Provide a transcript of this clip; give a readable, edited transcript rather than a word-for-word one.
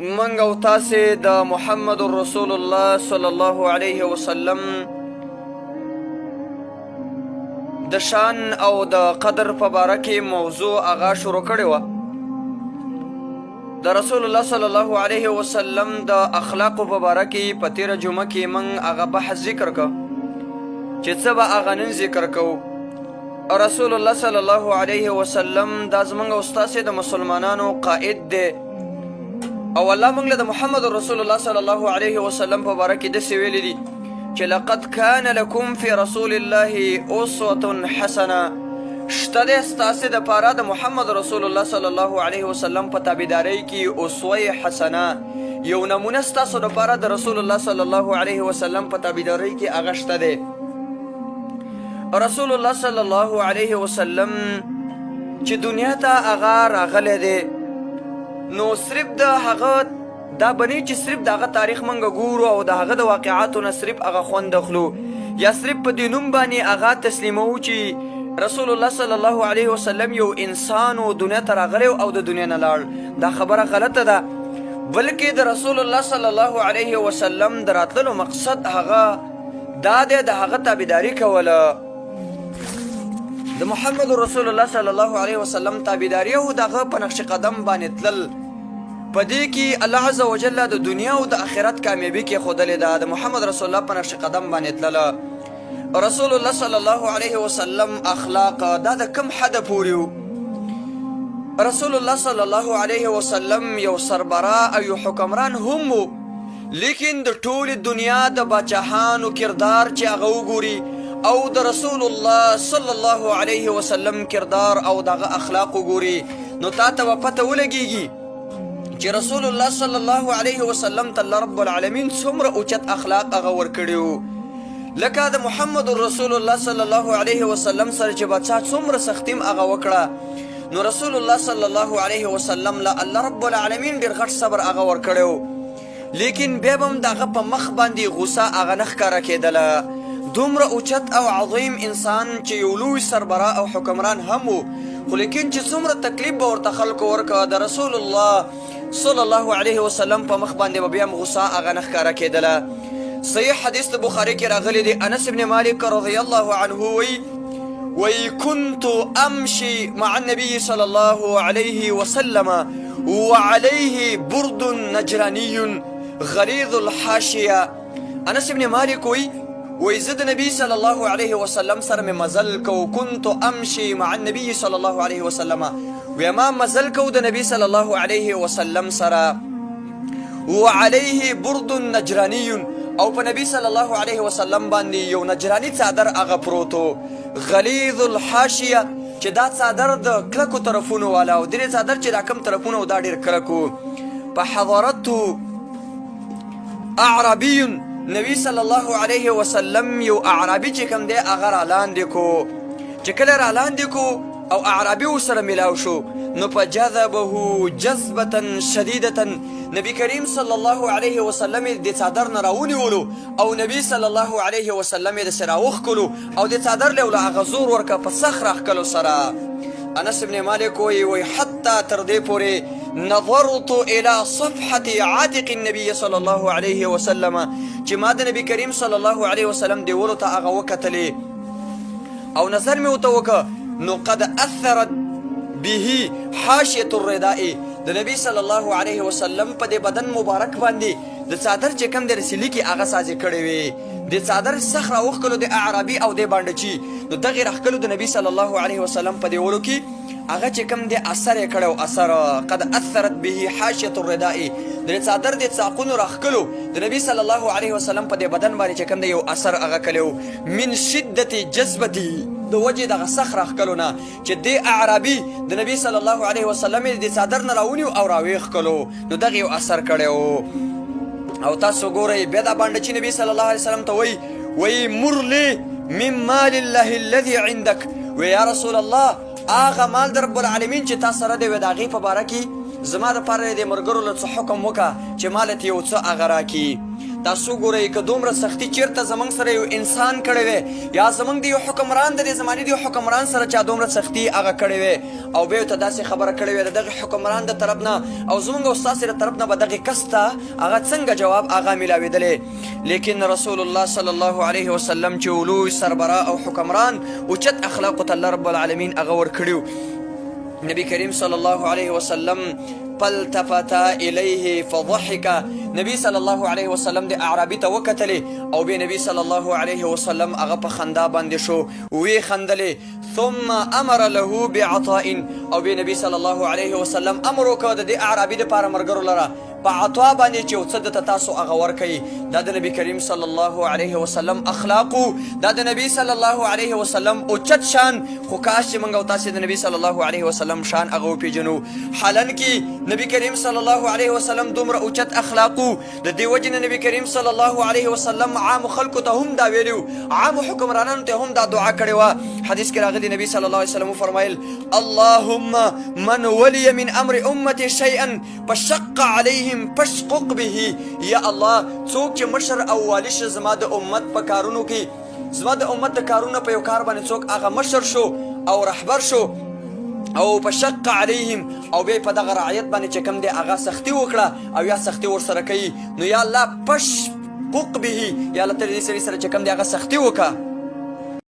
منګ او تاسې د محمد رسول الله صلی الله علیه وسلم د شان او د قدر په باره کې موضوع هغه شروع کړې وه. د رسول الله صلی الله علیه وسلم د اخلاقو په باره کې په تېره جمعه کې موږ هغه بحث ذکر کړ چې څه به هغه نن ذکر کوو. رسول الله صلی الله علیه وسلم دا زموږ او ستاسې د مسلمانانو قائد دی او الله موږ له د محمد رسول الله صلی الله علیه وسلم په باره کې داسې ویلي دي چې لقد کان لکم فی رسول الله اسوة حسنه. شته دی ستاسې دپاره د محمد رسول الله صلی الله علیه وسلم په تابعدارۍ کې اسوه حسنه، یو نمونه ستاسو دپاره د رسول الله صلی الله علیه وسلم په تابعدارۍ کې هغه شته دی. رسول الله صلی الله علیه وسلم چې دنیا ته هغه راغلی دی نو صرف د هغه دا بنی چې صرف د هغه تاریخ منګه ګورو او د هغه د واقعاتو نه صرف هغه خوند اخلو یا صرف په دې نوم باندې هغه تسلیموو چې رسول الله صلی الله علیه وسلم یو انسان و دنیا ته راغلی او د دنیا نه لاړ. دا خبره غلطه ده، بلکې د رسول الله صلی الله علیه وسلم د راتللو مقصد هغه دا دی د هغه تابعداري کوله، د محمد رسول الله صلی الله علیه وسلم تابعداري او دغه په نقش قدم باندې تلل. په دې کې الله عز وجل د دنیا او د آخرت کامیابي کې ښودلې ده. د محمد رسول الله په نقش قدم باندې تلله. رسول الله صلی الله علیه وسلم اخلاق دا د کم حده پورې و. رسول الله صلی الله علیه وسلم یو سربراه او یو حکمران هم و، لیکن د ټولې دنیا د باچاهانو کردار چې هغه وګوري او د رسول الله صلی الله علیه وسلم کردار او دغه اخلاق وګوري نو تا ته به پته ولګیږي چې رسول الله صلی الله علیه وسلم ته الله رب العالمین څومره اوچت اخلاق هغه ورکړي وو. لکه د محمد رسول الله صلی الله علیه وسلم سره چې بادشاه څومره سختي هغه وکړه نو رسول الله صلی الله علیه وسلم له الله رب العالمین ډېر غټ صبر هغه ورکړی وو، لیکن بیا به هم د هغه په مخ باندې غوسه هغه نه ښکاره کېدله. دومره اوچت او عظیم انسان چې یو لوی سربراه او حکمران هم و، خو لیکن چې څومره تکلیف به ورته خلکو ورکوه د رسول الله صلی الله علیه وسلم په مخ باندې به بیا هم غوسه هغه نه ښکاره کېدله. صحیح حدیث د بخاري کې راغلی دی. انس بن مالک رضی الله عنه وی كنت امشي مع النبي صلى الله عليه وسلم وعليه برد نجراني غليظ الحاشيه. انس بن مالک وی زه د نبی صلی الله علیه وسلم سره مې مزل کو. كنت امشي مع النبي صلی الله علیه وسلم وی ما مزل کو د نبی صلی الله علیه وسلم سره وعليه برد نجراني او په نبی صلی الله علیه وسلم باندې یو نجرانی څادر هغه پروتو غلیظ الحاشیه چې دا څادر د کلکو طرفونو والا او درې څادر چې دا کم طرفونه او دا ډېر کلکو. په حضرته اعرابي نبی صلی الله علیه وسلم یو اعرابي چې کوم دی هغه رالاندې کو. چې کله رالاندې کو او اعرابي ورسره میلاو شو نو فجذبه جذبة شدیدة نبی کریم صلی الله علیه وسلم د څادر نه راونیولو او نبی صلی الله علیه وسلم یې داسې راوښکلو او د څادر له هغه زور ورکه په سخ راښکلو سره. انس بن مالک وی حتی تر دې پورې نظرت الى صفحة عاتق النبي صلی الله علیه وسلم چې ما د نبی کریم صلی الله علیه وسلم دیولو ته هغه وکتلې او نظر مې ورته وکړه نو قد اثرت به حاشیة الرداء. د نبی صلی الله علیه وسلم په دې بدن مبارک باندې د څادر چې کوم د رسیلي کې هغه سازې کړې وې د څادر سخ راوښکلو د اعرابي او د بانډچي نو دغې راښکلو د نبی صلی الله علیه وسلم په دیولو کې هغه چې کوم د اثر یې کړی و اثر قد اثرت به حاشیة الرداء د څادر د څاقونو راښکلو د نبی صلی الله علیه وسلم په دې بدن باندې چې کوم د یو اثر هغه کړی و من شدت جذبتي د وجې دغه سخ راښکلو نه چې دې اعرابي د نبی صلی الله علیه وسلم یې د څادر نه راونیو او راویښ کړو نو دغه یو اثر کړی و. او تاسو ګورئ بیا دا بانډچي نبی صلی الله علیه وسلم ته وی مر لی من مال الله الذي عندك وی یا رسول الله هغه مال د رب العالمین چې تا سره دی وی د هغې په باره کې زما دپاره د ملګرو له څه حکم وکړه چې ماله ته یو څه هغه راکړي. تاسو ګورئ که دومره سختی چیرته زمونږ سره یو انسان کړی وی یا زمونږ د یو حکمران د دې زمانې د یو حکمران سره چا دومره سختی هغه کړی وی او بیا ورته داسې خبره کړې وی د دغه حکمران د طرف نه او زمونږ او ستاسې د طرف نه به دغې کس ته هغه څنګه جواب هغه میلاوېدلی لیکن رسول الله صلی الله علیه وسلم چې لوی سربرا او حکمران اوچت اخلاقو ته الله رب العالمین هغه ورکړي نبی کریم صلی الله علیه وسلم فالتفت الیه فضحک نبی صلی الله علیه وسلم د اعرابي ته وکتلې او بیا نبی صلی الله علیه وسلم هغه په خندا باندې شو وی خندلې ثم امر له بعطاء او بیا نبی صلی الله علیه وسلم امر وکړ د اعرابي لپاره مرګرو لره په عطا باندې چې څه د تاسو هغه ورکړي دا د نبی کریم صلی الله علیه وسلم اخلاقو دا د نبی صلی الله علیه وسلم اوچت شان خو کاش چې موږ او تاسو د نبی صلی الله علیه وسلم شان هغه وپېژنو حالان کې نبی کریم صلی الله علیه وسلم دومره اوچت اخلاقو د دې وجې نه نبی کریم صلی الله علیه وسلم عام خلکو ته هم دا ویلو عام حکمرانانو ته هم دا دعا کړې وه حدیث کې راغلی نبی صلی الله علیه وسلم فرمایل اللهم من ولي من امر امتي شيئا فشق عليهم فاشقق به یا الله څوک چې مشر او والی شه زما د امت په کارونو کې زما د امت د کارونو په یو کار باندې څوک هغه مشر شو او رهبر شو او فشق عليهم او بیا په دغه رعیت باندې چې کوم دی هغه سختي وکړه او یا سختي ورسره کوي نو یا الله فاشقق به یا الله ته دې سړي سره چې کوم دی هغه سختي وکړه